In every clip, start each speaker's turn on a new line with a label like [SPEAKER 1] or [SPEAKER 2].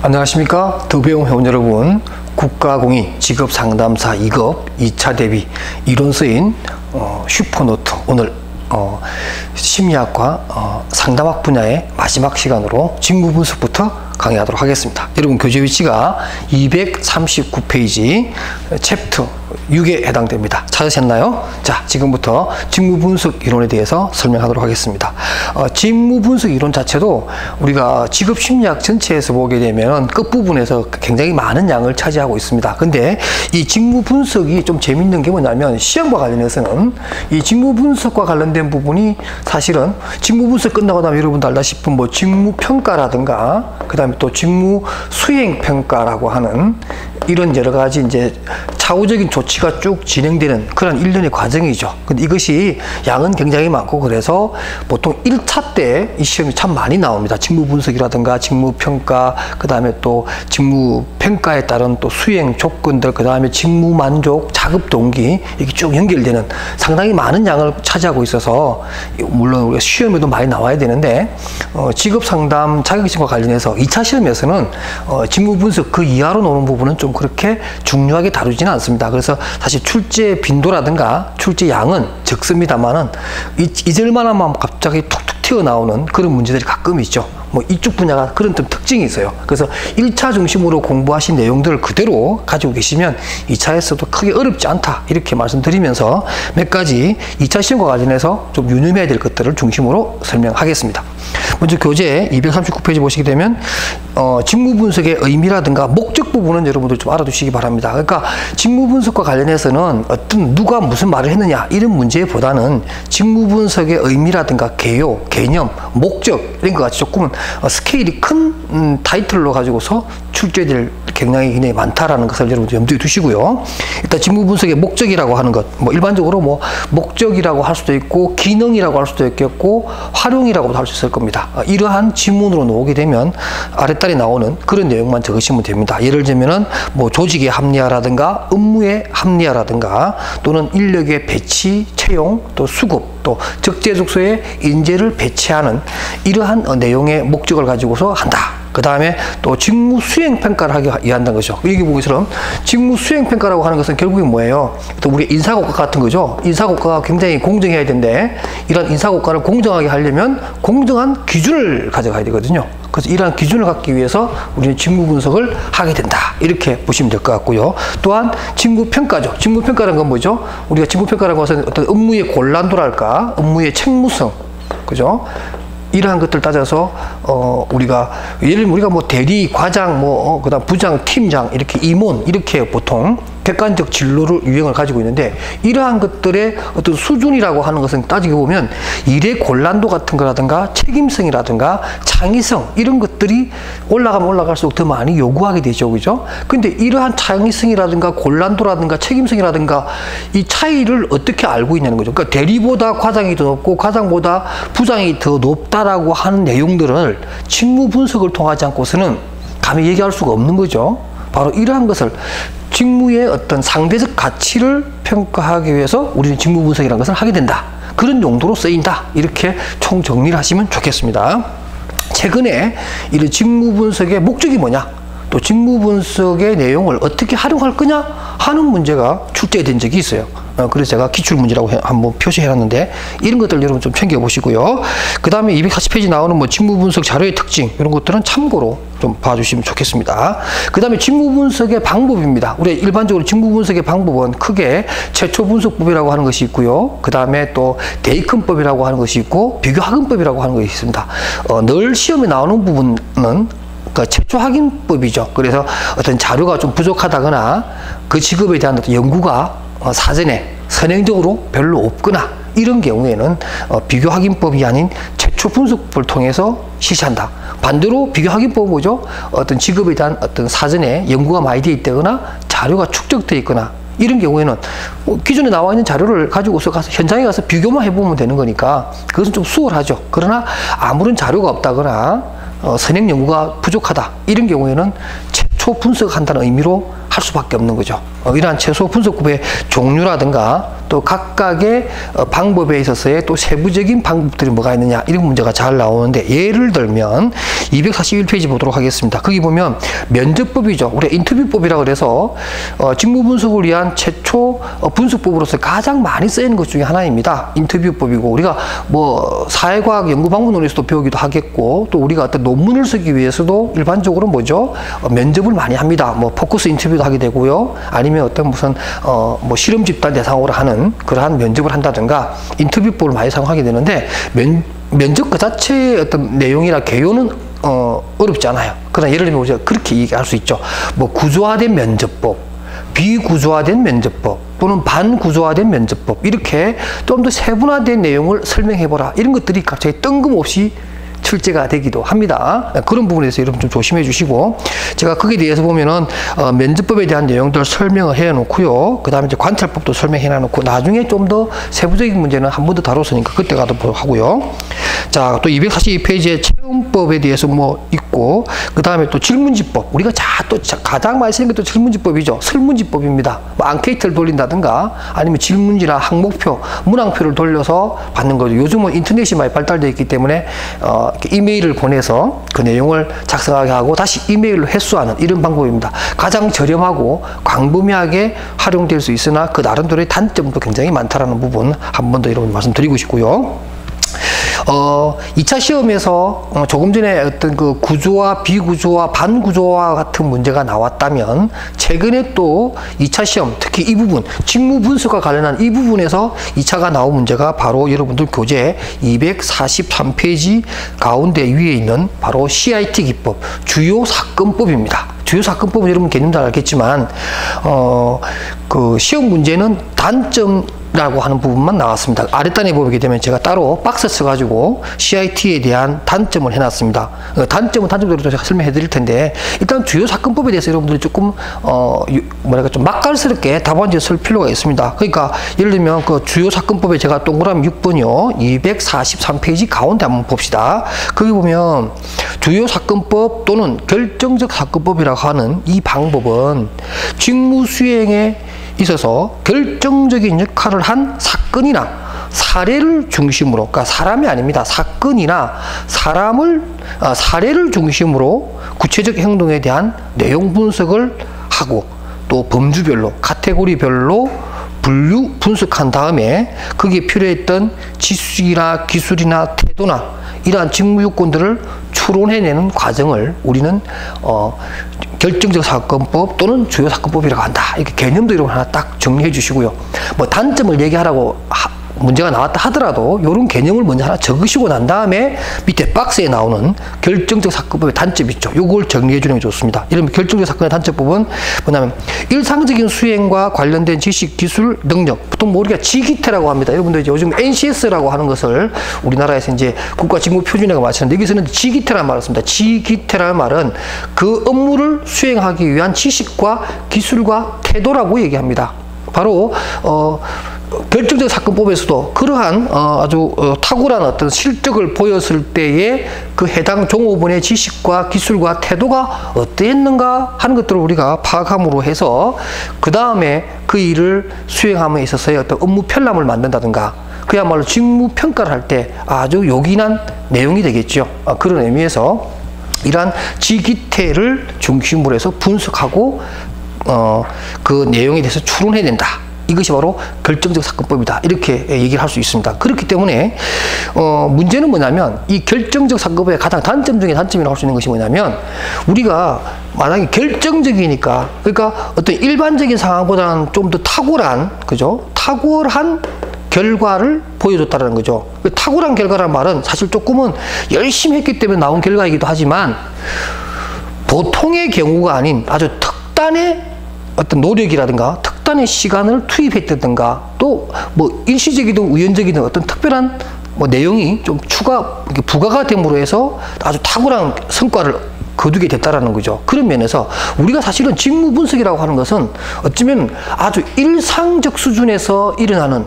[SPEAKER 1] 안녕하십니까. 더배움 회원 여러분, 국가공인 직업상담사 2급 2차 대비 이론서인 슈퍼노트, 오늘 심리학과 상담학 분야의 마지막 시간으로 직무분석부터 강의하도록 하겠습니다. 여러분, 교재 위치가 239페이지 챕터 6에 해당됩니다. 찾으셨나요? 자, 지금부터 직무분석 이론에 대해서 설명하도록 하겠습니다. 직무분석 이론 자체도 우리가 직업심리학 전체에서 보게 되면 끝부분에서 굉장히 많은 양을 차지하고 있습니다. 근데 이 직무분석이 좀 재밌는 게 뭐냐면, 시험과 관련해서는 이 직무분석과 관련된 부분이 사실은 직무분석 끝나고 나면 여러분도 알다시피 뭐 직무평가라든가 그 다음에 또 직무수행평가라고 하는 이런 여러 가지 이제 차후적인 조치가 쭉 진행되는 그런 일련의 과정이죠. 근데 이것이 양은 굉장히 많고, 그래서 보통 1차 때 이 시험이 참 많이 나옵니다. 직무분석이라든가 직무평가, 그 다음에 또 직무평가에 따른 또 수행 조건들, 그 다음에 직무만족, 자급동기, 이게 쭉 연결되는 상당히 많은 양을 차지하고 있어서 물론 우리가 시험에도 많이 나와야 되는데, 직업상담 자격증과 관련해서 2차 시험에서는 직무분석 그 이하로 노는 부분은 좀 그렇게 중요하게 다루지는 않습니다. 그래서 사실 출제 빈도라든가 출제 양은 적습니다만은 잊을만한 마음 갑자기 툭툭 튀어나오는 그런 문제들이 가끔 있죠. 뭐 이쪽 분야가 그런 좀 특징이 있어요. 그래서 1차 중심으로 공부하신 내용들을 그대로 가지고 계시면 2차에서도 크게 어렵지 않다, 이렇게 말씀드리면서 몇 가지 2차 시험과 관련해서 좀 유념해야 될 것들을 중심으로 설명하겠습니다. 먼저 교재 239페이지 보시게 되면 직무분석의 의미라든가 목적 부분은 여러분들 좀 알아두시기 바랍니다. 그러니까 직무분석과 관련해서는 어떤 누가 무슨 말을 했느냐 이런 문제보다는 직무분석의 의미라든가 개요, 개념, 목적 이런 것 같이 조금은 스케일이 큰 타이틀로 가지고서 출제될 굉장히 많다라는 것을 여러분들 염두에 두시고요. 일단 직무분석의 목적이라고 하는 것, 뭐 일반적으로 뭐 목적이라고 할 수도 있고 기능이라고 할 수도 있겠고 활용이라고도 할 수 있을 겁니다. 이러한 지문으로 나오게 되면 아랫단에 나오는 그런 내용만 적으시면 됩니다. 예를 들면은 뭐 조직의 합리화라든가 업무의 합리화라든가 또는 인력의 배치, 채용, 또 수급, 또 적재적소에 인재를 배치하는 이러한 내용의 목적을 가지고서 한다. 그 다음에 또 직무 수행 평가를 하기 위한다는 거죠. 여기 보기처럼 직무 수행 평가라고 하는 것은 결국에 뭐예요? 또 우리 인사고과 같은 거죠. 인사고과가 굉장히 공정해야 되는데, 이런 인사고과를 공정하게 하려면 공정한 기준을 가져가야 되거든요. 그래서 이러한 기준을 갖기 위해서 우리는 직무 분석을 하게 된다, 이렇게 보시면 될 것 같고요. 또한 직무평가죠. 직무평가라는 건 뭐죠? 우리가 직무평가라는 것은 어떤 업무의 곤란도랄까, 업무의 책무성, 그죠? 이러한 것들 따져서 우리가 예를 들면 우리가 뭐 대리, 과장, 뭐 그다음 부장, 팀장, 이렇게 임원, 이렇게 보통 객관적 진로를 유형을 가지고 있는데, 이러한 것들의 어떤 수준이라고 하는 것은 따지게 보면 일의 곤란도 같은 거라든가 책임성이라든가 창의성, 이런 것들이 올라가면 올라갈수록 더 많이 요구하게 되죠, 그죠? 근데 이러한 창의성이라든가 곤란도라든가 책임성이라든가 이 차이를 어떻게 알고 있냐는 거죠. 그러니까 대리보다 과장이 더 높고 과장보다 부장이 더 높다라고 하는 내용들을 직무 분석을 통하지 않고서는 감히 얘기할 수가 없는 거죠. 바로 이러한 것을 직무의 어떤 상대적 가치를 평가하기 위해서 우리는 직무 분석이라는 것을 하게 된다. 그런 용도로 쓰인다. 이렇게 총 정리를 하시면 좋겠습니다. 최근에 이런 직무 분석의 목적이 뭐냐, 또 직무 분석의 내용을 어떻게 활용할 거냐 하는 문제가 출제된 적이 있어요. 그래서 제가 기출문제라고 한번 표시해놨는데, 이런 것들 여러분 좀 챙겨보시고요. 그 다음에 240페이지 나오는 뭐 직무분석 자료의 특징, 이런 것들은 참고로 좀 봐주시면 좋겠습니다. 그 다음에 직무분석의 방법입니다. 우리 일반적으로 직무분석의 방법은 크게 최초분석법이라고 하는 것이 있고요. 그 다음에 또 데이컨법이라고 하는 것이 있고 비교학은법이라고 하는 것이 있습니다. 늘 시험에 나오는 부분은 그 최초 확인법이죠. 그래서 어떤 자료가 좀 부족하다거나 그 직업에 대한 어떤 연구가 사전에 선행적으로 별로 없거나 이런 경우에는 비교 확인법이 아닌 최초 분석법을 통해서 실시한다. 반대로 비교 확인법은 뭐죠? 어떤 직업에 대한 어떤 사전에 연구가 많이 되어 있다거나 자료가 축적되어 있거나 이런 경우에는 기존에 나와 있는 자료를 가지고서 가서 현장에 가서 비교만 해보면 되는 거니까 그것은 좀 수월하죠. 그러나 아무런 자료가 없다거나 선행 연구가 부족하다, 이런 경우에는 최초 분석한다는 의미로 할 수밖에 없는 거죠. 이러한 최소 분석법의 종류라든가 또 각각의 방법에 있어서의 또 세부적인 방법들이 뭐가 있느냐, 이런 문제가 잘 나오는데, 예를 들면 241페이지 보도록 하겠습니다. 거기 보면 면접법이죠. 우리가 인터뷰법이라고 그래서 직무 분석을 위한 최초 분석법으로서 가장 많이 쓰이는 것 중에 하나입니다. 인터뷰법이고, 우리가 뭐 사회과학 연구방문론에서도 배우기도 하겠고, 또 우리가 어떤 논문을 쓰기 위해서도 일반적으로 뭐죠? 면접을 많이 합니다. 뭐 포커스 인터뷰도 하게 되고요. 아니면 어떤 무슨 뭐 실험 집단 대상으로 하는 그러한 면접을 한다든가 인터뷰법을 많이 사용하게 되는데, 면접 그 자체의 어떤 내용이나 개요는 어렵지 않아요. 그러나 예를 들면 우리가 그렇게 얘기할 수 있죠. 뭐 구조화된 면접법, 비구조화된 면접법, 또는 반구조화된 면접법, 이렇게 좀 더 세분화된 내용을 설명해보라, 이런 것들이 갑자기 뜬금없이 출제가 되기도 합니다. 그런 부분에 대해서 여러분 좀 조심해 주시고, 제가 거기에 대해서 보면은 면접법에 대한 내용들 설명을 해 놓고요. 그 다음에 이제 관찰법도 설명해 놔놓고, 나중에 좀 더 세부적인 문제는 한 번 더 다뤘으니까 그때 가도 하고요. 자, 또 242페이지에 체험법에 대해서 뭐 있고, 그 다음에 또 질문지법, 우리가 또 가장 많이 쓰는 게 또 질문지법이죠. 설문지법입니다. 뭐 앙케이트를 돌린다든가, 아니면 질문지나 항목표, 문항표를 돌려서 받는 거죠. 요즘은 인터넷이 많이 발달되어 있기 때문에 이메일을 보내서 그 내용을 작성하게 하고 다시 이메일로 회수하는, 이런 방법입니다. 가장 저렴하고 광범위하게 활용될 수 있으나 그 나름대로의 단점도 굉장히 많다라는 부분 한 번 더 여러분 말씀드리고 싶고요. 2차 시험에서 조금 전에 어떤 그 구조화, 비구조화, 반구조화 같은 문제가 나왔다면, 최근에 또 2차 시험, 특히 이 부분, 직무 분석과 관련한 이 부분에서 2차가 나온 문제가 바로 여러분들 교재 243페이지 가운데 위에 있는 바로 CIT 기법, 주요 사건법입니다. 주요 사건법은 여러분 개념 잘 알겠지만, 그 시험 문제는 단점이라고 하는 부분만 나왔습니다. 아랫단에 보게 되면 제가 따로 박스 써가지고 CIT에 대한 단점을 해놨습니다. 단점은 단점대로 제가 설명해 드릴 텐데, 일단 주요 사건법에 대해서 여러분들이 조금 뭐랄까 좀 맛깔스럽게 답안지를 쓸 필요가 있습니다. 그러니까 예를 들면 그 주요 사건법에 제가 동그라미 6번이요, 243페이지 가운데 한번 봅시다. 거기 보면 주요 사건법 또는 결정적 사건법이라고 하는 이 방법은 직무 수행에 있어서 결정적인 역할을 한 사건이나 사례를 중심으로, 그러니까 사람이 아닙니다. 사건이나 사례를 중심으로 구체적 행동에 대한 내용 분석을 하고, 또 범주별로, 카테고리별로 분류 분석한 다음에 거기에 필요했던 지식이나 기술이나 태도나 이러한 직무 요건들을 추론해내는 과정을 우리는 결정적 사건법 또는 주요 사건법이라고 한다. 이렇게 개념도 여러분 하나 딱 정리해 주시고요. 뭐 단점을 얘기하라고 문제가 나왔다 하더라도 이런 개념을 먼저 하나 적으시고 난 다음에 밑에 박스에 나오는 결정적 사건법의 단점 있죠. 요걸 정리해 주는 게 좋습니다. 이러면 결정적 사건의 단점법은 뭐냐면 일상적인 수행과 관련된 지식, 기술, 능력, 보통 뭐 우리가 지기태라고 합니다. 여러분들 이제 요즘 NCS라고 하는 것을 우리나라에서 이제 국가직무표준이라고 마치는데, 여기서는 지기태라는 말을 씁니다. 지기태라는 말은 그 업무를 수행하기 위한 지식과 기술과 태도라고 얘기합니다. 바로 결정적 사건법에서도 그러한 아주 탁월한 어떤 실적을 보였을 때에 그 해당 종업원의 지식과 기술과 태도가 어떠했는가 하는 것들을 우리가 파악함으로 해서 그 다음에 그 일을 수행함에 있어서의 어떤 업무 편람을 만든다든가, 그야말로 직무 평가를 할 때 아주 요긴한 내용이 되겠죠. 그런 의미에서 이러한 지기태를 중심으로 해서 분석하고 그 내용에 대해서 추론해야 된다. 이것이 바로 결정적 사건법이다. 이렇게 얘기를 할 수 있습니다. 그렇기 때문에 문제는 뭐냐면, 이 결정적 사건법의 가장 단점 중에 단점이라고 할 수 있는 것이 뭐냐면, 우리가 만약에 결정적이니까, 그러니까 어떤 일반적인 상황보다는 좀 더 탁월한, 그죠? 탁월한 결과를 보여줬다는 거죠. 탁월한 결과라는 말은 사실 조금은 열심히 했기 때문에 나온 결과이기도 하지만, 보통의 경우가 아닌 아주 특단의 어떤 노력이라든가 특단의 시간을 투입했다든가, 또 뭐 일시적이든 우연적이든 어떤 특별한 뭐 내용이 좀 부가가 됨으로 해서 아주 탁월한 성과를 거두게 됐다라는 거죠. 그런 면에서 우리가 사실은 직무 분석이라고 하는 것은 어쩌면 아주 일상적 수준에서 일어나는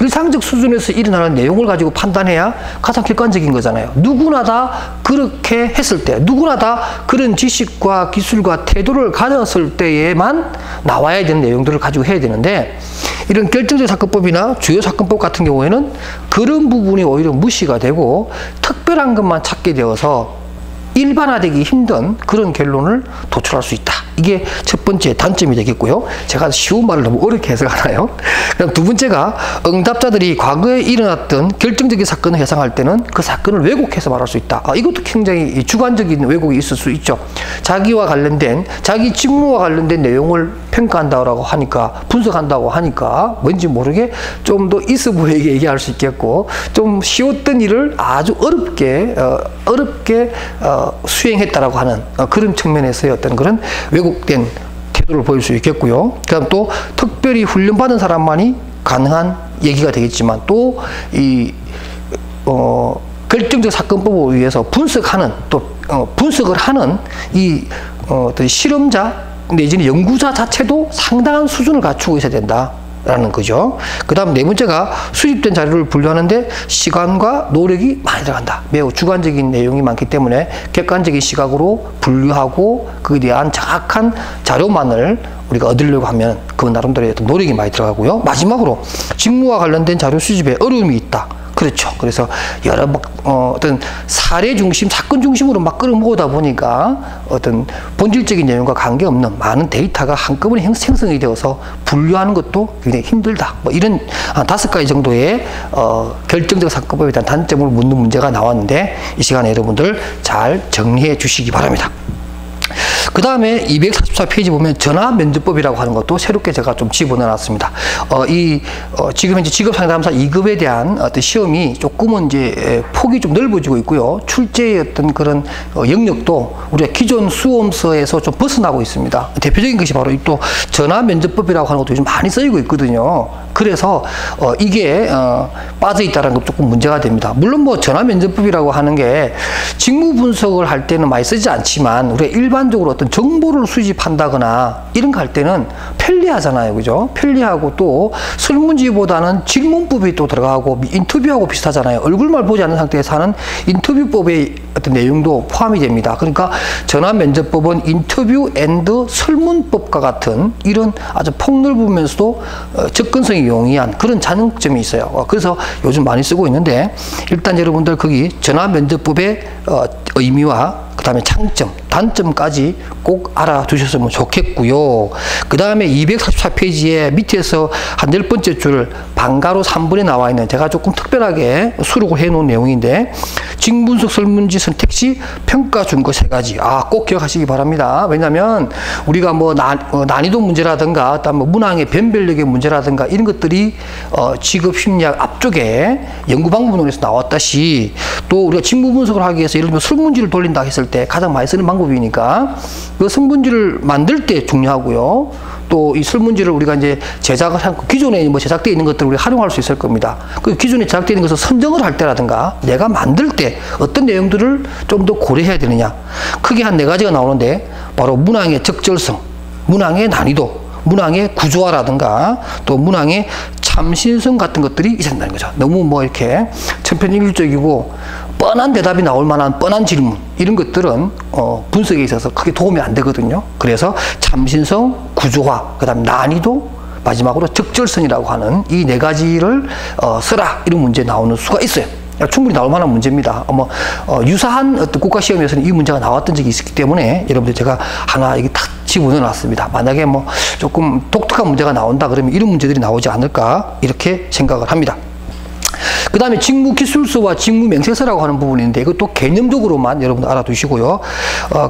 [SPEAKER 1] 일상적 수준에서 일어나는 내용을 가지고 판단해야 가장 객관적인 거잖아요. 누구나 다 그렇게 했을 때, 누구나 다 그런 지식과 기술과 태도를 가졌을 때에만 나와야 되는 내용들을 가지고 해야 되는데, 이런 결정적 사건법이나 주요 사건법 같은 경우에는 그런 부분이 오히려 무시가 되고 특별한 것만 찾게 되어서 일반화되기 힘든 그런 결론을 도출할 수 있다. 이게 첫 번째 단점이 되겠고요. 제가 쉬운 말을 너무 어렵게 해석하나요? 그다음 두 번째가, 응답자들이 과거에 일어났던 결정적인 사건을 해석할 때는 그 사건을 왜곡해서 말할 수 있다. 이것도 굉장히 주관적인 왜곡이 있을 수 있죠. 자기와 관련된, 자기 직무와 관련된 내용을 평가한다고 하니까, 분석한다고 하니까 뭔지 모르게 좀 더 있어 보이게 얘기할 수 있겠고, 좀 쉬웠던 일을 아주 어렵게 수행했다라고 하는 그런 측면에서의 어떤 그런 왜곡된 태도를 보일 수 있겠고요. 그다음 또 특별히 훈련받은 사람만이 가능한 얘기가 되겠지만, 또 이 결정적 사건법을 위해서 분석하는, 또 분석을 하는 이 어떤 실험자 내지는 연구자 자체도 상당한 수준을 갖추고 있어야 된다. 라는 거죠. 그 다음 네 번째가, 수집된 자료를 분류하는데 시간과 노력이 많이 들어간다. 매우 주관적인 내용이 많기 때문에 객관적인 시각으로 분류하고 그에 대한 정확한 자료만을 우리가 얻으려고 하면 그 나름대로의 어떤 노력이 많이 들어가고요. 마지막으로, 직무와 관련된 자료 수집에 어려움이 있다. 그렇죠. 그래서 여러 어떤 사례 중심, 사건 중심으로 막 끌어모으다 보니까 어떤 본질적인 내용과 관계없는 많은 데이터가 한꺼번에 생성이 되어서 분류하는 것도 굉장히 힘들다. 뭐 이런 5가지 정도의 결정적 사건법에 대한 단점을 묻는 문제가 나왔는데, 이 시간에 여러분들 잘 정리해 주시기 바랍니다. 그 다음에 244페이지 보면 전화면접법이라고 하는 것도 새롭게 제가 좀 집어넣어놨습니다. 지금 현재 직업상담사 2급에 대한 어떤 시험이 조금은 이제 폭이 좀 넓어지고 있고요. 출제의 어떤 그런 영역도 우리가 기존 수험서에서 좀 벗어나고 있습니다. 대표적인 것이 바로 또 전화면접법이라고 하는 것도 요즘 많이 쓰이고 있거든요. 그래서 이게 빠져있다는 것 조금 문제가 됩니다. 물론 뭐 전화면접법이라고 하는 게 직무 분석을 할 때는 많이 쓰지 않지만, 우리가 일반적으로 어떤 정보를 수집한다거나 이런 거 할 때는 편리하잖아요. 그죠? 편리하고 또 설문지보다는 질문법이 또 들어가고 인터뷰하고 비슷하잖아요. 얼굴만 보지 않는 상태에서 하는 인터뷰법의 어떤 내용도 포함이 됩니다. 그러니까 전화면접법은 인터뷰 앤드 설문법과 같은 이런 아주 폭넓으면서도 접근성이 용이한 그런 장점이 있어요. 그래서 요즘 많이 쓰고 있는데, 일단 여러분들 거기 전화면접법의 의미와 그 다음에 창점, 단점까지 꼭 알아두셨으면 좋겠고요. 그 다음에 244페이지에 밑에서 한 10번째 줄 방가로 3번에 나와 있는, 제가 조금 특별하게 수록을 해 놓은 내용인데, 직분석 설문지 선택 시 평가 준거 3가지. 꼭 기억하시기 바랍니다. 왜냐하면 우리가 뭐 난이도 문제라든가 어떤 뭐 문항의 변별력의 문제라든가 이런 것들이 직업 심리학 앞쪽에 연구 방법론에서 나왔다시, 또 우리가 직무 분석을 하기 위해서 예를 들면 설문지를 돌린다 했을 때 가장 많이 쓰는 방법이니까 그 설문지를 만들 때 중요하고요. 또 이 설문지를 우리가 이제 제작을 하고 기존에 뭐 제작되어 있는 것들을 우리가 활용할 수 있을 겁니다. 그 기존에 제작되어 있는 것을 선정을 할 때라든가 내가 만들 때 어떤 내용들을 좀 더 고려해야 되느냐. 크게 한 4가지가 나오는데, 바로 문항의 적절성, 문항의 난이도, 문항의 구조화라든가 또 문항의 참신성 같은 것들이 있어야 된다는 거죠. 너무 뭐 이렇게 천편일률적이고 뻔한 대답이 나올 만한 뻔한 질문, 이런 것들은 분석에 있어서 크게 도움이 안 되거든요. 그래서 참신성, 구조화, 그 다음 난이도, 마지막으로 적절성이라고 하는 이 4가지를 써라, 이런 문제 나오는 수가 있어요. 충분히 나올 만한 문제입니다. 유사한 어떤 국가시험에서는 이 문제가 나왔던 적이 있었기 때문에 여러분들 제가 하나 이게 탁 집어넣어 놨습니다. 만약에 뭐 조금 독특한 문제가 나온다 그러면 이런 문제들이 나오지 않을까, 이렇게 생각을 합니다. 그 다음에 직무기술서와 직무명세서라고 하는 부분인데, 이것도 개념적으로만 여러분 알아두시고요.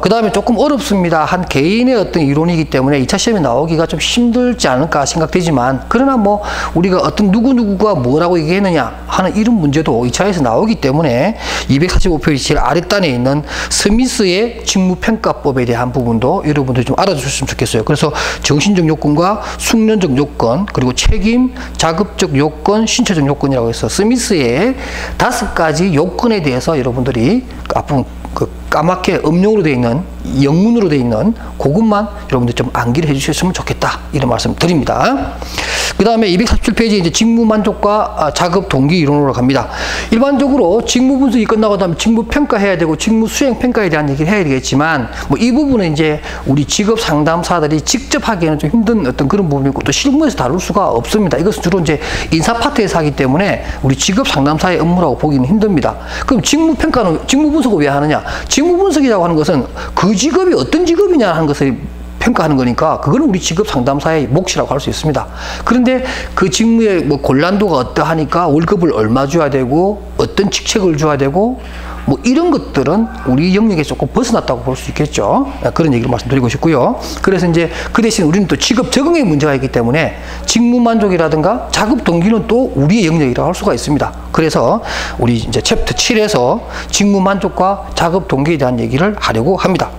[SPEAKER 1] 그 다음에 조금 어렵습니다. 한 개인의 어떤 이론이기 때문에 2차 시험에 나오기가 좀 힘들지 않을까 생각되지만, 그러나 뭐 우리가 어떤 누구누구가 뭐라고 얘기했느냐 하는 이런 문제도 2차에서 나오기 때문에 245페이지 제일 아랫단에 있는 스미스의 직무평가법에 대한 부분도 여러분들이 좀 알아주셨으면 좋겠어요. 그래서 정신적 요건과 숙련적 요건, 그리고 책임, 자급적 요건, 신체적 요건이라고 해서 스미스의 5가지 요건에 대해서 여러분들이 앞으로 까맣게 음용으로 되어 있는, 영문으로 되어 있는 그것만 여러분들 좀 암기를 해주셨으면 좋겠다, 이런 말씀 드립니다. 그 그 다음에 247페이지 이제 직무 만족과 작업 동기 이론으로 갑니다. 일반적으로 직무 분석이 끝나고 나면 직무 평가해야 되고 직무 수행 평가에 대한 얘기를 해야 되겠지만 뭐 이 부분은 이제 우리 직업 상담사들이 직접 하기에는 좀 힘든 어떤 그런 부분이고 또 실무에서 다룰 수가 없습니다. 이것은 주로 이제 인사 파트에서 하기 때문에 우리 직업 상담사의 업무라고 보기는 힘듭니다. 그럼 직무 평가는 직무 분석을 왜 하느냐? 직무 분석이라고 하는 것은 그 직업이 어떤 직업이냐 하는 것을 평가하는 거니까 그거는 우리 직업 상담사의 몫이라고 할 수 있습니다. 그런데 그 직무의 뭐 곤란도가 어떠하니까 월급을 얼마 줘야 되고 어떤 직책을 줘야 되고 뭐 이런 것들은 우리 영역에 조금 벗어났다고 볼 수 있겠죠. 그런 얘기를 말씀드리고 싶고요. 그래서 이제 그 대신 우리는 또 직업 적응에 문제가 있기 때문에 직무 만족이라든가 작업 동기는 또 우리의 영역이라고 할 수가 있습니다. 그래서 우리 이제 챕터 7에서 직무 만족과 작업 동기에 대한 얘기를 하려고 합니다.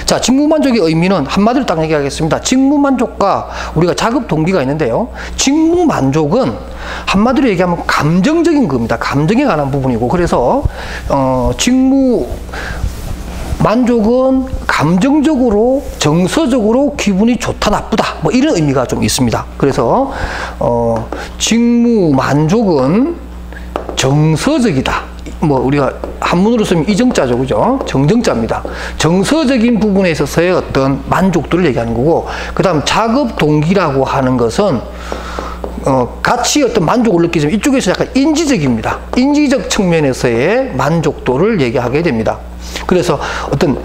[SPEAKER 1] 자, 직무 만족의 의미는 한마디로 딱 얘기하겠습니다. 직무 만족과 우리가 작업 동기가 있는데요. 직무 만족은 한마디로 얘기하면 감정적인 겁니다. 감정에 관한 부분이고, 그래서 직무 만족은 감정적으로 정서적으로 기분이 좋다 나쁘다 뭐 이런 의미가 좀 있습니다. 그래서 직무 만족은 정서적이다. 뭐 우리가 한문으로 쓰면 이정자죠, 그죠? 정정자입니다. 정서적인 부분에 있어서의 어떤 만족도를 얘기하는 거고, 그 다음 작업 동기라고 하는 것은 같이 어떤 만족을 느끼지만 이쪽에서 약간 인지적입니다. 인지적 측면에서의 만족도를 얘기하게 됩니다. 그래서 어떤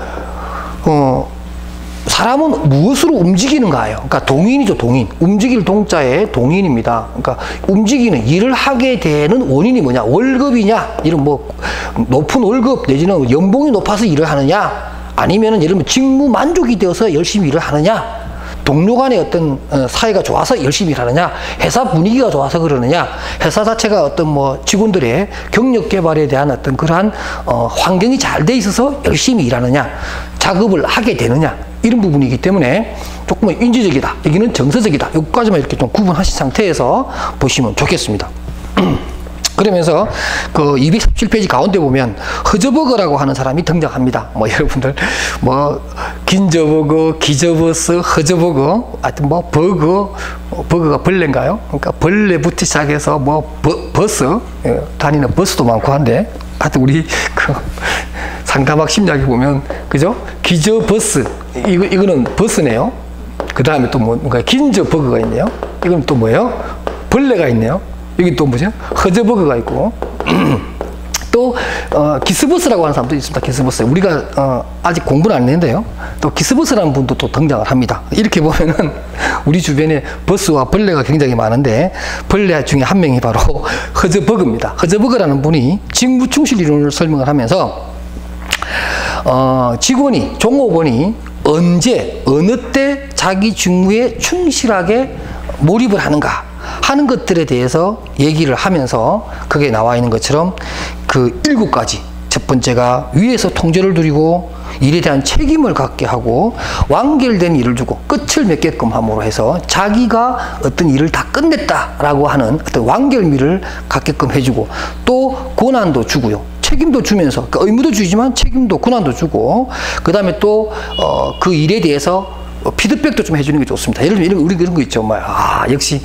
[SPEAKER 1] 사람은 무엇으로 움직이는가예요. 그러니까 동인이죠, 동인. 움직일 동자의 동인입니다. 그러니까 움직이는 일을 하게 되는 원인이 뭐냐? 월급이냐? 이런 뭐 높은 월급 내지는 연봉이 높아서 일을 하느냐? 아니면은 예를 들면 직무 만족이 되어서 열심히 일을 하느냐? 동료 간의 어떤 사이가 좋아서 열심히 일하느냐, 회사 분위기가 좋아서 그러느냐, 회사 자체가 어떤 뭐 직원들의 경력 개발에 대한 어떤 그러한 환경이 잘 돼 있어서 열심히 일하느냐, 작업을 하게 되느냐, 이런 부분이기 때문에 조금은 인지적이다, 여기는 정서적이다. 여기까지만 이렇게 좀 구분하신 상태에서 보시면 좋겠습니다. 그러면서 그 237페이지 가운데 보면 허저버거라고 하는 사람이 등장합니다. 뭐 여러분들 뭐 긴저버거, 기저버스, 허저버거, 하여튼 뭐 버거가 벌레인가요? 그러니까 벌레부터 시작해서 뭐 버스, 다니는 버스도 많고 한데, 하여튼 우리 그 상담학 심리학에 보면 그죠? 기저버스, 이거는 버스네요. 그 다음에 또 뭔가 긴저버거가 있네요. 이건 또 뭐예요? 벌레가 있네요. 여기 또 뭐죠? 허저버거가 있고 또 기스버스라고 하는 사람도 있습니다. 기스버스. 우리가 아직 공부는 안 했는데요. 또 기스버스라는 분도 또 등장을 합니다. 이렇게 보면은 우리 주변에 버스와 벌레가 굉장히 많은데 벌레 중에 한 명이 바로 허저버거입니다. 허저버거라는 분이 직무 충실 이론을 설명을 하면서 직원이, 종업원이 언제, 어느 때 자기 직무에 충실하게 몰입을 하는가 하는 것들에 대해서 얘기를 하면서 그게 나와 있는 것처럼 그 7가지, 첫 번째가 위에서 통제를 두리고 일에 대한 책임을 갖게 하고 완결된 일을 주고 끝을 맺게끔 함으로 해서 자기가 어떤 일을 다 끝냈다라고 하는 어떤 완결미를 갖게끔 해주고, 또 권한도 주고요. 책임도 주면서, 그러니까 의무도 주지만 책임도 권한도 주고, 그 다음에 또 그 일에 대해서 피드백도 좀 해주는 게 좋습니다. 예를 들면 우리 그런 거 있죠. 역시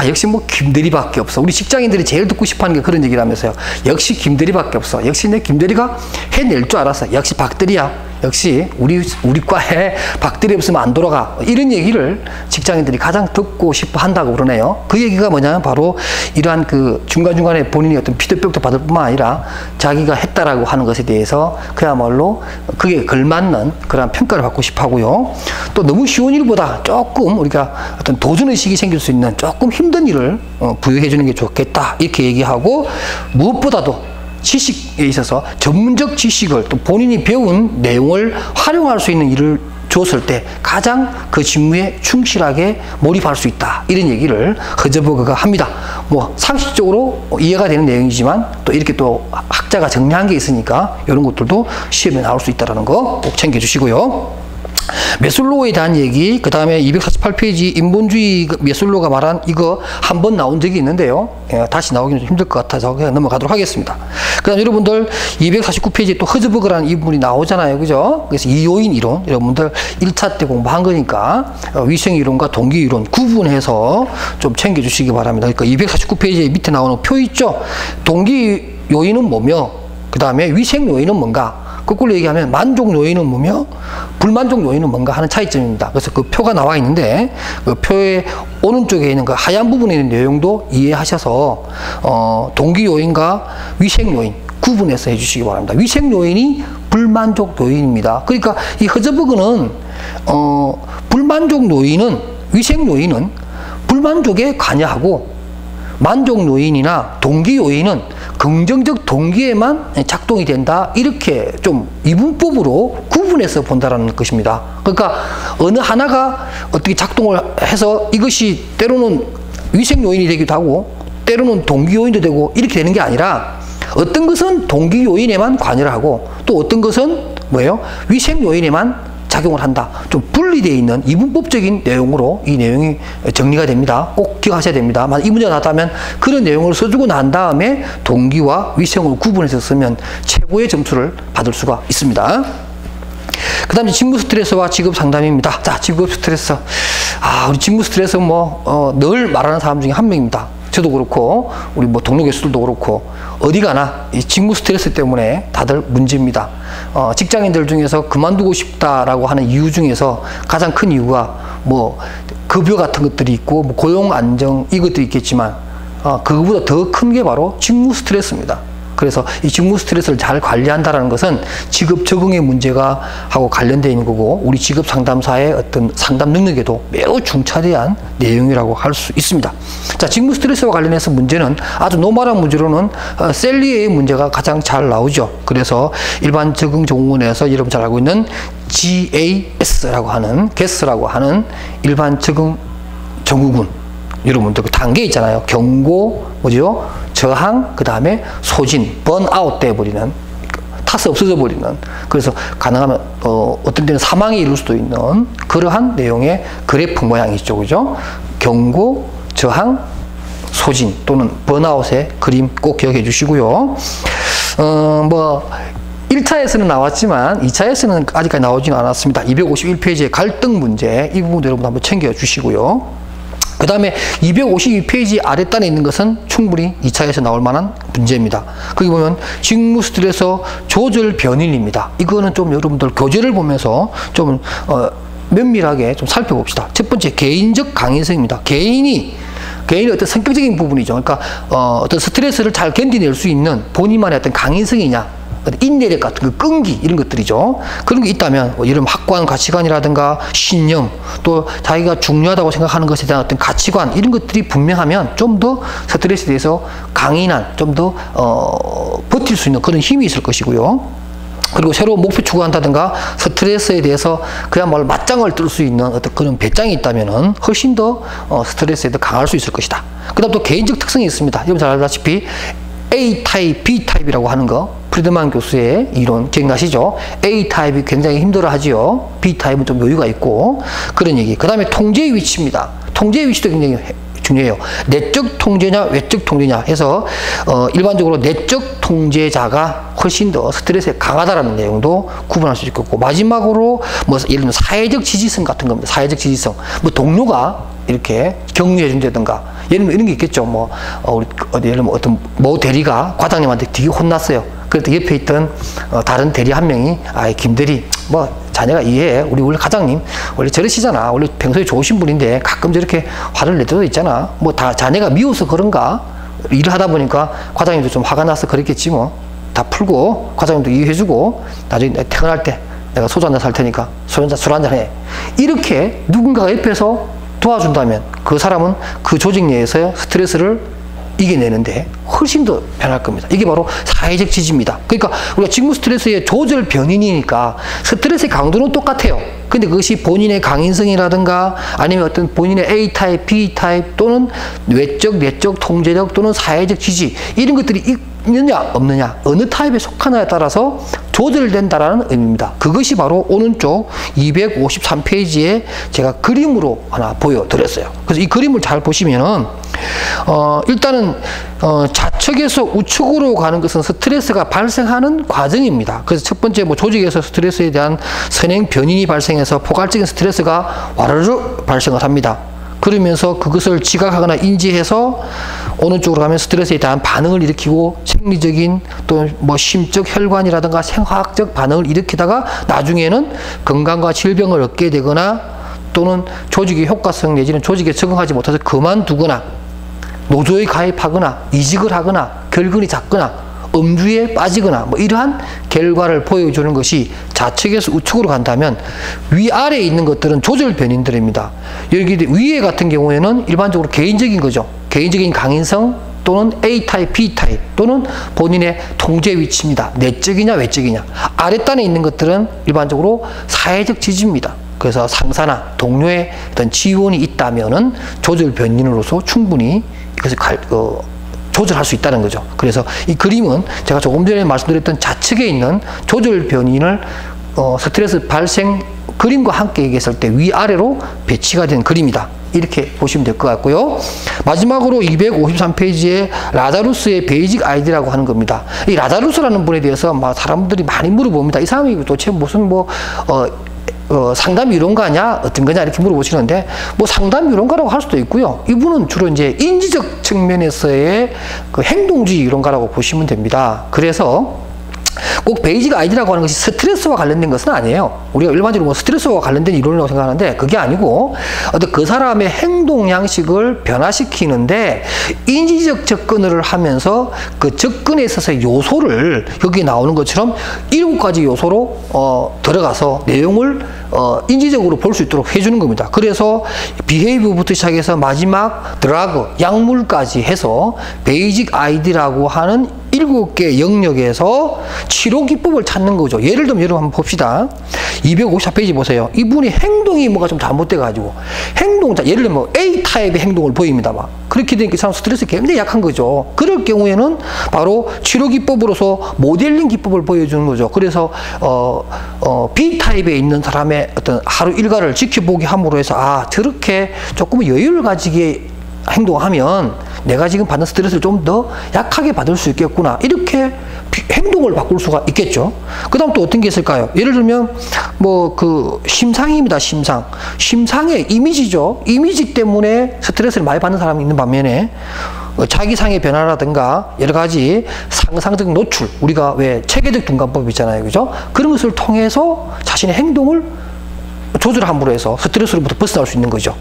[SPEAKER 1] 역시 뭐 김대리밖에 없어. 우리 직장인들이 제일 듣고 싶어하는 게 그런 얘기라면서요. 역시 김대리밖에 없어. 역시 내 김대리가 해낼 줄 알았어. 역시 박대리야. 역시 우리 과에 박대리 없으면 안 돌아가. 이런 얘기를 직장인들이 가장 듣고 싶어 한다고 그러네요. 그 얘기가 뭐냐면 바로 이러한 그 중간중간에 본인이 어떤 피드백도 받을 뿐만 아니라 자기가 했다라고 하는 것에 대해서 그야말로 그게 걸맞는 그런 평가를 받고 싶어 하고요. 또 너무 쉬운 일보다 조금 우리가 어떤 도전의식이 생길 수 있는 조금 힘든 일을 부여해 주는 게 좋겠다. 이렇게 얘기하고, 무엇보다도 지식에 있어서 전문적 지식을, 또 본인이 배운 내용을 활용할 수 있는 일을 줬을 때 가장 그 직무에 충실하게 몰입할 수 있다. 이런 얘기를 허저버거가 합니다. 뭐 상식적으로 이해가 되는 내용이지만 또 이렇게 또 학자가 정리한 게 있으니까 이런 것들도 시험에 나올 수 있다는 거 꼭 챙겨주시고요. 매슬로우에 대한 얘기, 그 다음에 248페이지 인본주의 매슬로우가 말한 이거 한 번 나온 적이 있는데요. 다시 나오기는 좀 힘들 것 같아서 그냥 넘어가도록 하겠습니다. 그 다음 여러분들 249페이지에 또 허즈버그라는 이분이 나오잖아요. 그죠? 그래서 이요인 이론, 여러분들 1차 때 공부한 거니까 위생 이론과 동기 이론 구분해서 좀 챙겨주시기 바랍니다. 그러니까 249페이지에 밑에 나오는 표 있죠? 동기 요인은 뭐며, 그 다음에 위생 요인은 뭔가, 거꾸로 얘기하면 만족 요인은 뭐며 불만족 요인은 뭔가 하는 차이점입니다. 그래서 그 표가 나와 있는데 그 표의 오른쪽에 있는 그 하얀 부분에 있는 내용도 이해하셔서 동기 요인과 위생 요인 구분해서 해주시기 바랍니다. 위생 요인이 불만족 요인입니다. 그러니까 이 허즈버그는 불만족 요인은, 위생 요인은 불만족에 관여하고 만족 요인이나 동기 요인은 긍정적 동기에만 작동이 된다. 이렇게 좀 이분법으로 구분해서 본다라는 것입니다. 그러니까 어느 하나가 어떻게 작동을 해서 이것이 때로는 위생 요인이 되기도 하고 때로는 동기 요인도 되고 이렇게 되는 게 아니라 어떤 것은 동기 요인에만 관여를 하고 또 어떤 것은 뭐예요? 위생 요인에만 작용을 한다. 좀 분리되어 있는 이분법적인 내용으로 이 내용이 정리가 됩니다. 꼭 기억하셔야 됩니다. 만약 이 문제가 나왔다면 그런 내용을 써주고 난 다음에 동기와 위생을 구분해서 쓰면 최고의 점수를 받을 수가 있습니다. 그 다음에 직무 스트레스와 직업 상담입니다. 자, 직업 스트레스. 우리 직무 스트레스 늘 말하는 사람 중에 한 명입니다. 저도 그렇고 우리 동료 교수들도 그렇고 어디 가나 이 직무 스트레스 때문에 다들 문제입니다. 직장인들 중에서 그만두고 싶다라고 하는 이유 중에서 가장 큰 이유가 급여 같은 것들이 있고 고용 안정 이것도 있겠지만 그거보다 더 큰 게 바로 직무 스트레스입니다. 그래서 이 직무 스트레스를 잘 관리한다는 것은 직업 적응의 문제가 하고 관련되어 있는 거고 우리 직업 상담사의 어떤 상담 능력에도 매우 중차대한 내용이라고 할 수 있습니다. 자, 직무 스트레스와 관련해서 문제는 아주 노멀한 문제로는 셀리의 문제가 가장 잘 나오죠. 그래서 일반 적응 전문에서 여러분 잘 알고 있는 GAS라고 하는 일반 적응 전구군, 여러분들 그 단계 있잖아요. 경고, 저항, 그 다음에 소진, 번아웃 돼버리는, 타스 없어져 버리는, 그래서 가능하면 어떤 때는 사망에 이를 수도 있는 그러한 내용의 그래프 모양이죠. 그죠? 경고, 저항, 소진 또는 번아웃의 그림 꼭 기억해 주시고요. 1차에서는 나왔지만 2차에서는 아직까지 나오지는 않았습니다. 251페이지의 갈등 문제, 이 부분도 여러분 한번 챙겨 주시고요. 그 다음에 252페이지 아랫단에 있는 것은 충분히 2차에서 나올 만한 문제입니다. 거기 보면 직무 스트레스 조절 변인입니다. 이거는 좀 여러분들 교재를 보면서 좀 면밀하게 좀 살펴봅시다. 첫 번째, 개인적 강인성입니다. 개인의 어떤 성격적인 부분이죠. 그러니까 어떤 스트레스를 잘 견디낼 수 있는 본인만의 어떤 강인성이냐, 인내력 같은 그 끈기 이런 것들이죠. 그런 게 있다면 이런 확고한 가치관이라든가 신념, 또 자기가 중요하다고 생각하는 것에 대한 어떤 가치관 이런 것들이 분명하면 좀 더 스트레스에 대해서 강인한, 좀 더 버틸 수 있는 그런 힘이 있을 것이고요. 그리고 새로운 목표 추구한다든가 스트레스에 대해서 그야말로 맞짱을 뜰 수 있는 어떤 그런 배짱이 있다면은 훨씬 더 스트레스에 더 강할 수 있을 것이다. 그 다음 또 개인적 특성이 있습니다. 여러분 잘 알다시피 A타입, B타입이라고 하는 거, 프리드만 교수의 이론 기억나시죠? A타입이 굉장히 힘들어하지요. B타입은 좀 여유가 있고 그런 얘기. 그 다음에 통제의 위치입니다. 통제의 위치도 굉장히 중요해요. 내적 통제냐 외적 통제냐 해서 일반적으로 내적 통제자가 훨씬 더 스트레스에 강하다라는 내용도 구분할 수 있겠고, 마지막으로 예를 들면 사회적 지지성 같은 겁니다. 사회적 지지성. 동료가 이렇게 격려해 준다든가, 예를 들면 이런 게 있겠죠. 예를 들면 어떤 대리가 과장님한테 되게 혼났어요. 그래도 옆에 있던 다른 대리 한 명이 김 대리 자네가 이해해. 우리 원래 과장님 원래 저러시잖아. 원래 평소에 좋으신 분인데 가끔 저렇게 화를 낼 때도 있잖아. 다 자네가 미워서 그런가? 일을 하다 보니까 과장님도 좀 화가 나서 그랬겠지 다 풀고 과장님도 이해해주고 나중에 퇴근할 때 내가 소주 한잔 살 테니까 술 한잔 해. 이렇게 누군가가 옆에서 도와준다면 그 사람은 그 조직 내에서 스트레스를 이겨내는데 훨씬 더 편할 겁니다. 이게 바로 사회적 지지입니다. 그러니까 우리가 직무 스트레스의 조절 변인이니까 스트레스의 강도는 똑같아요. 근데 그것이 본인의 강인성이라든가 아니면 어떤 본인의 A타입, B타입 또는 외적, 내적, 통제력 또는 사회적 지지 이런 것들이 있느냐 없느냐 어느 타입에 속하느냐에 따라서 조절된다라는 의미입니다. 그것이 바로 오른쪽 253페이지에 제가 그림으로 하나 보여드렸어요. 그래서 이 그림을 잘 보시면은 일단은 좌측에서 우측으로 가는 것은 스트레스가 발생하는 과정입니다. 그래서 첫 번째 뭐 조직에서 스트레스에 대한 선행 변인이 발생해서 포괄적인 스트레스가 와르르 발생을 합니다. 그러면서 그것을 지각하거나 인지해서 오른쪽으로 가면 스트레스에 대한 반응을 일으키고 생리적인 또 뭐 심적 혈관이라든가 생화학적 반응을 일으키다가 나중에는 건강과 질병을 얻게 되거나 또는 조직의 효과성 내지는 조직에 적응하지 못해서 그만두거나 노조에 가입하거나 이직을 하거나 결근이 잦거나 음주에 빠지거나 뭐 이러한 결과를 보여주는 것이 좌측에서 우측으로 간다면 위아래에 있는 것들은 조절 변인들입니다. 여기 위에 같은 경우에는 일반적으로 개인적인 거죠. 개인적인 강인성 또는 A타입, B타입 또는 본인의 통제 위치입니다. 내적이냐 외적이냐. 아랫단에 있는 것들은 일반적으로 사회적 지지입니다. 그래서 상사나 동료의 어떤 지원이 있다면은 조절 변인으로서 충분히 이것을 조절할 수 있다는 거죠. 그래서 이 그림은 제가 조금 전에 말씀드렸던 좌측에 있는 조절 변인을 스트레스 발생 그림과 함께 얘기했을 때 위아래로 배치가 된 그림이다. 이렇게 보시면 될 것 같고요. 마지막으로 253페이지에 라자루스의 베이직 아이디라고 하는 겁니다. 이 라자루스라는 분에 대해서 사람들이 많이 물어봅니다. 이 사람이 도대체 무슨 상담 이론가냐 어떤 거냐 이렇게 물어보시는데 뭐 상담 이론가라고 할 수도 있고요. 이분은 주로 이제 인지적 측면에서의 그 행동주의 이론가라고 보시면 됩니다. 그래서 꼭 베이직 아이디라고 하는 것이 스트레스와 관련된 것은 아니에요. 우리가 일반적으로 뭐 스트레스와 관련된 이론이라고 생각하는데 그게 아니고 어떤 그 사람의 행동 양식을 변화시키는데 인지적 접근을 하면서 그 접근에 있어서 요소를 여기 나오는 것처럼 7가지 요소로 들어가서 내용을 인지적으로 볼 수 있도록 해주는 겁니다. 그래서 비헤이브부터 시작해서 마지막 드라그, 약물까지 해서 베이직 아이디라고 하는 7개 영역에서 치료 기법을 찾는 거죠. 예를 들면 여러분 한번 봅시다. 254페이지 보세요. 이분이 행동이 뭐가 좀 잘못돼가지고 행동자, 예를 들면 A타입의 행동을 보입니다. 그렇게 되니까 이 사람 스트레스 굉장히 약한 거죠. 그럴 경우에는 바로 치료 기법으로서 모델링 기법을 보여주는 거죠. 그래서 B타입에 있는 사람의 어떤 하루 일과를 지켜보게 함으로 해서 저렇게 조금 여유를 가지게 행동하면 내가 지금 받는 스트레스를 좀 더 약하게 받을 수 있겠구나. 이렇게 행동을 바꿀 수가 있겠죠. 그 다음 또 어떤 게 있을까요? 예를 들면 심상입니다. 심상의 이미지죠. 이미지 때문에 스트레스를 많이 받는 사람이 있는 반면에 자기상의 변화라든가 여러 가지 상상적 노출, 우리가 왜 체계적 둔감법 있잖아요. 그죠? 그런 것을 통해서 자신의 행동을 조절함으로 해서 스트레스로부터 벗어날 수 있는 거죠.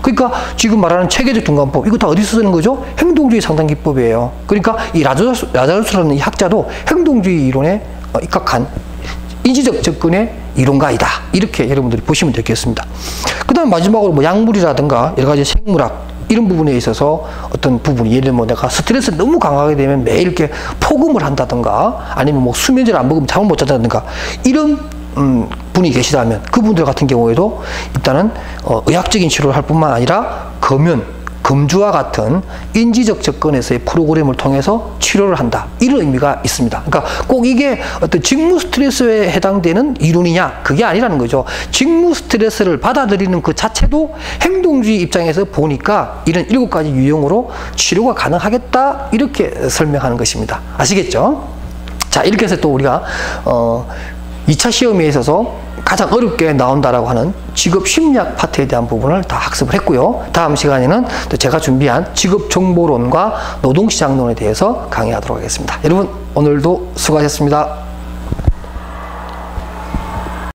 [SPEAKER 1] 그러니까 지금 말하는 체계적 둔감법, 이거 다 어디서 쓰는 거죠? 행동주의 상담기법이에요. 그러니까 이 라자루스라는 이 학자도 행동주의 이론에 입각한 인지적 접근의 이론가이다. 이렇게 여러분들이 보시면 되겠습니다. 그 다음 마지막으로 약물이라든가 여러 가지 생물학 이런 부분에 있어서 어떤 부분이 예를 들면 내가 스트레스 너무 강하게 되면 매일 이렇게 폭음을 한다든가 아니면 수면제를 안 먹으면 잠을 못 잔다든가 이런 분이 계시다면 그분들 같은 경우에도 일단은 의학적인 치료를 할 뿐만 아니라 금주와 같은 인지적 접근에서의 프로그램을 통해서 치료를 한다. 이런 의미가 있습니다. 그러니까 꼭 이게 어떤 직무 스트레스에 해당되는 이론이냐 그게 아니라는 거죠. 직무 스트레스를 받아들이는 그 자체도 행동주의 입장에서 보니까 이런 7가지 유형으로 치료가 가능하겠다. 이렇게 설명하는 것입니다. 아시겠죠? 자, 이렇게 해서 또 우리가 2차 시험에 있어서 가장 어렵게 나온다라고 하는 직업 심리학 파트에 대한 부분을 다 학습을 했고요. 다음 시간에는 또 제가 준비한 직업 정보론과 노동시장론에 대해서 강의하도록 하겠습니다. 여러분 오늘도 수고하셨습니다.